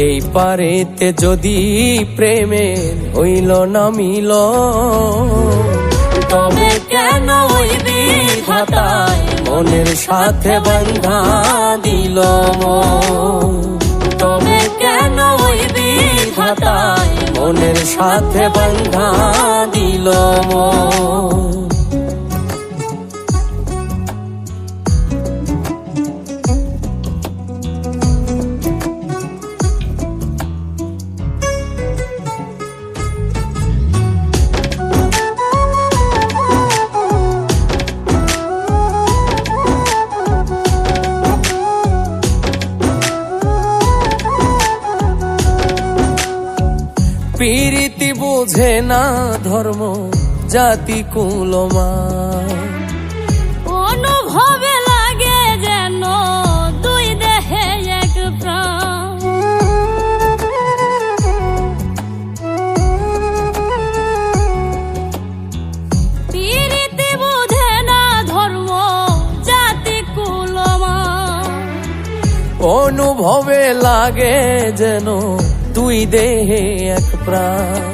এই পারেতে যদি প্রেমের হইল না মিল, তবে কেন ওই বিধাতায় মনের সাথে বাঁধা দিল? তবে কেন ওই বিধাতায় মনের সাথে বাঁধা দিল? প্রীতি বুঝে না ধর্ম জাতি কুলমা, অনুভবে লাগে যেন দুই দেহে এক প্রাণ। প্রীতি বুঝে না ধর্ম জাতি কুলমা, অনুভবে লাগে যেন দুই দেহে এক প্রাণ।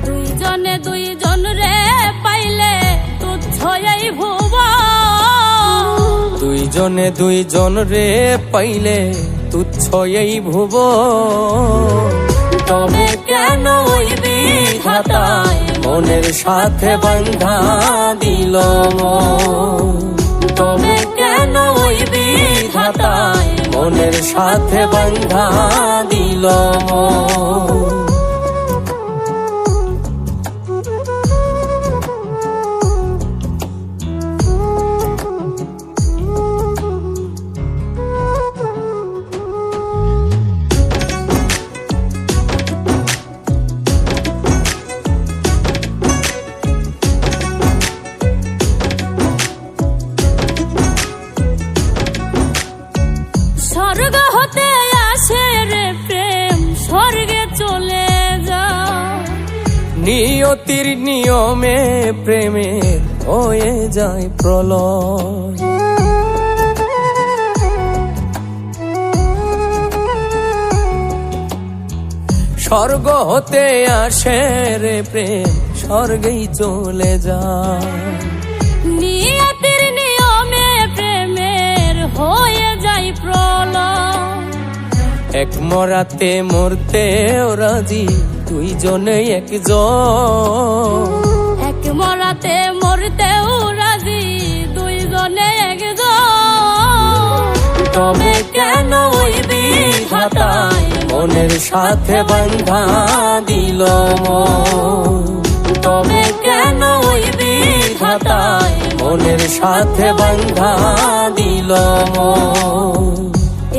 দুইজনে দুইজন রে পাইলে তুচ্ছ এই ভুবন, দুইজনে দুইজন রে পাইলে তুচ্ছ এই ভুবন। তবে কেন ওই বিধাতায় মনের সাথে বাঁধা দিল? তবে কেন ওই বিধাতায় মনের সাথে বাঁধা দিল? স্বর্গ হতে আসে রে প্রেম, স্বর্গে চলে যা। নিয়তির নিয়মে প্রেমে হয়ে যায় প্রলয়। স্বর্গ হতে আসে রে প্রেম, স্বর্গেই চলে যায়। নিয়তির নিয়মে প্রেমের হয়ে যায় প্রলয়। এক মরাতে মরতেও রাজি দুইজনে একজন। এক মরাতে মরতেও রাজি দুইজনে একজন। তবে কেন ওই বিধাতায় মনের সাথে বাঁধা দিল? তবে কেন ওই বিধাতায় মনের সাথে বাঁধা দিল?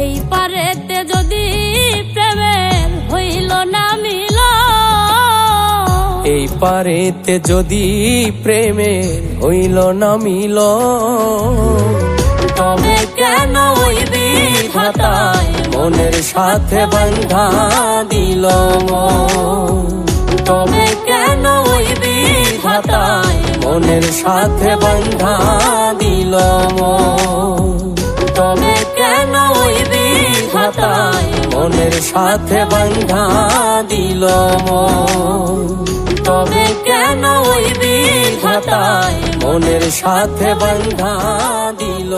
এই পারেতে যদি প্রেমের হইল না মিল, এই পারেতে যদি প্রেমের হইল না মিল, তবে কেন ওই বিধাতায় মনের সাথে বাঁধা দিল? তবে কেন ওই বিধাতায় মনের সাথে বাঁধা দিল? তবে কেন ওই বিধাতায় মনের সাথে বাঁধা দিল? তবে কেন ওই বিধাতায় মনের সাথে বাঁধা দিল?